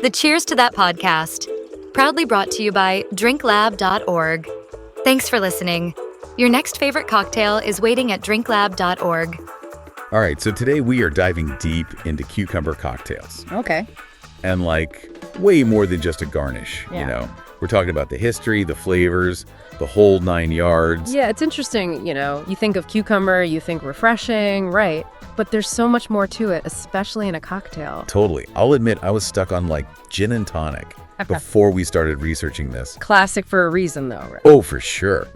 The Cheers to That podcast, proudly brought to you by drinklab.org. Thanks for listening. Your next favorite cocktail is waiting at drinklab.org. All right, so today we are diving deep into cucumber cocktails. Okay. And way more than just a garnish, Yeah. We're talking about the history, the flavors, the whole 9 yards. Yeah, it's interesting, you think of cucumber, you think refreshing, right? But there's so much more to it, especially in a cocktail. Totally. I'll admit I was stuck on gin and tonic before we started researching this. Classic for a reason, though, right? Oh, for sure.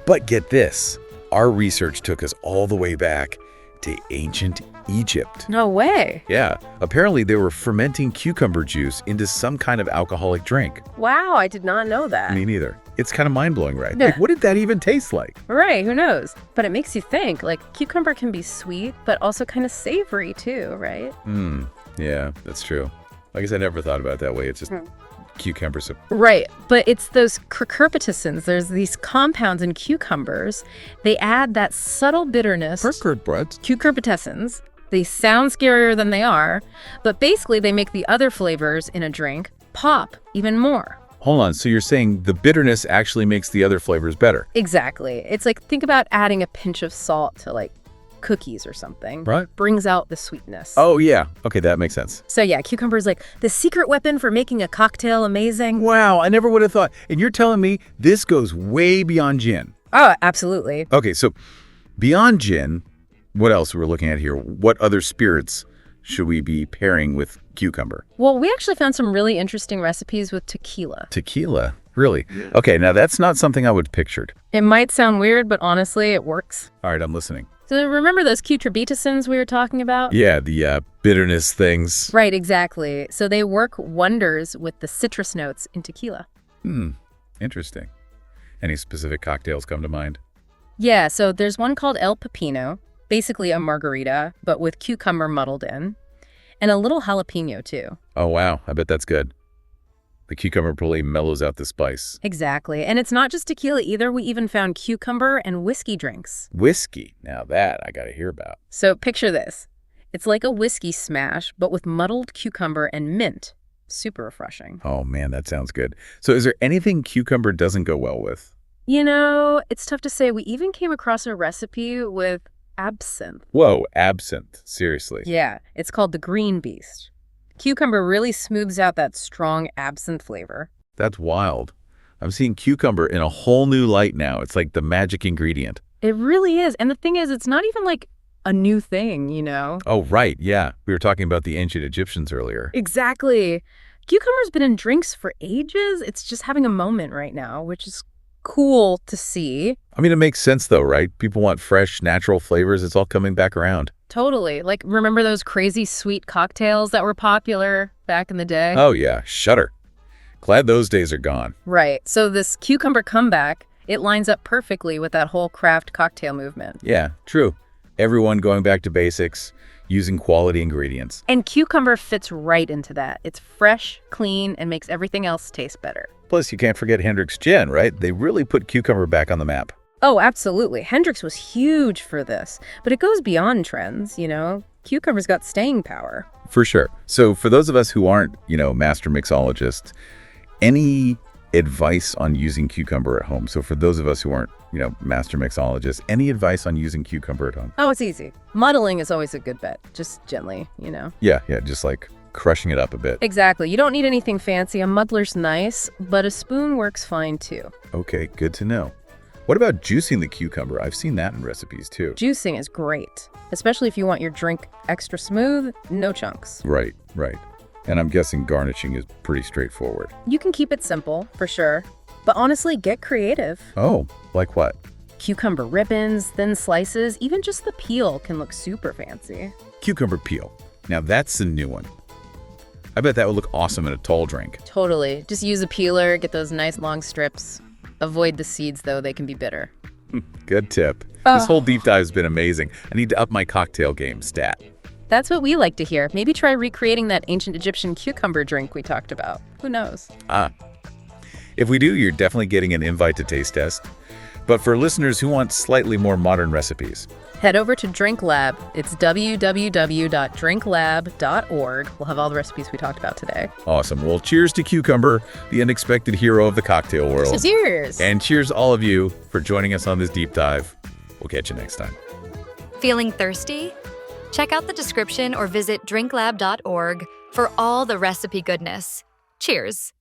But get this, our research took us all the way back to ancient Egypt. No way. Yeah, apparently they were fermenting cucumber juice into some kind of alcoholic drink. Wow, I did not know that. Me neither. It's kind of mind-blowing, right? Yeah. What did that even taste like? Right, who knows? But it makes you think, cucumber can be sweet, but also kind of savory too, right? Yeah, that's true. I guess I never thought about it that way. It's just cucumber soup. Right, but it's those cucurbitacins. There's these compounds in cucumbers. They add that subtle bitterness. Cucurbitacins. They sound scarier than they are, but basically they make the other flavors in a drink pop even more. Hold on, so you're saying the bitterness actually makes the other flavors better? Exactly. It's think about adding a pinch of salt to cookies or something. Right. Brings out the sweetness. Oh, yeah. Okay, that makes sense. So yeah, cucumber is the secret weapon for making a cocktail amazing. Wow, I never would have thought. And you're telling me this goes way beyond gin? Oh, absolutely. Okay, so beyond gin, what else we're looking at here? What other spirits should we be pairing with cucumber? Well, we actually found some really interesting recipes with tequila. Tequila? Really? Okay, now that's not something I would have pictured. It might sound weird, but honestly, it works. All right, I'm listening. So remember those cucurbitacins we were talking about? Yeah, the bitterness things. Right, exactly. So they work wonders with the citrus notes in tequila. Interesting. Any specific cocktails come to mind? Yeah, so there's one called El Pepino, basically a margarita, but with cucumber muddled in, and a little jalapeno too. Oh, wow. I bet that's good. The cucumber probably mellows out the spice. Exactly. And it's not just tequila either. We even found cucumber and whiskey drinks. Whiskey. Now that I got to hear about. So picture this. It's like a whiskey smash, but with muddled cucumber and mint. Super refreshing. Oh, man, that sounds good. So is there anything cucumber doesn't go well with? It's tough to say. We even came across a recipe with absinthe. Whoa, absinthe. Seriously. Yeah, it's called the green beast. Cucumber really smooths out that strong absinthe flavor. That's wild. I'm seeing cucumber in a whole new light now. It's like the magic ingredient. It really is. And the thing is, it's not even a new thing, Oh, right. Yeah. We were talking about the ancient Egyptians earlier. Exactly. Cucumber's been in drinks for ages. It's just having a moment right now, which is cool to see. I mean, it makes sense though, right? People want fresh, natural flavors. It's all coming back around. Totally. Remember those crazy sweet cocktails that were popular back in the day? Oh, yeah. Shudder. Glad those days are gone. Right. So this cucumber comeback, it lines up perfectly with that whole craft cocktail movement. Yeah, true. Everyone going back to basics, using quality ingredients. And cucumber fits right into that. It's fresh, clean, and makes everything else taste better. Plus, you can't forget Hendrick's Gin, right? They really put cucumber back on the map. Oh, absolutely. Hendrick's was huge for this, but it goes beyond trends, Cucumber's got staying power. For sure. So for those of us who aren't, master mixologists, any advice on using cucumber at home? So for those of us who aren't, master mixologists, any advice on using cucumber at home? Oh, it's easy. Muddling is always a good bet. Just gently, Yeah, just crushing it up a bit. Exactly. You don't need anything fancy. A muddler's nice, but a spoon works fine too. Okay, good to know. What about juicing the cucumber? I've seen that in recipes too. Juicing is great, especially if you want your drink extra smooth, no chunks. Right. And I'm guessing garnishing is pretty straightforward. You can keep it simple, for sure. But honestly, get creative. Oh, like what? Cucumber ribbons, thin slices, even just the peel can look super fancy. Cucumber peel. Now that's a new one. I bet that would look awesome in a tall drink. Totally. Just use a peeler, get those nice long strips. Avoid the seeds, though. They can be bitter. Good tip. This whole deep dive has been amazing. I need to up my cocktail game stat. That's what we like to hear. Maybe try recreating that ancient Egyptian cucumber drink we talked about. Who knows? If we do, you're definitely getting an invite to taste test. But for listeners who want slightly more modern recipes, Head over to Drink Lab. It's www.drinklab.org. We'll have all the recipes we talked about today. Awesome. Well, cheers to Cucumber, the unexpected hero of the cocktail world. Cheers! And cheers all of you for joining us on this deep dive. We'll catch you next time. Feeling thirsty? Check out the description or visit drinklab.org for all the recipe goodness. Cheers!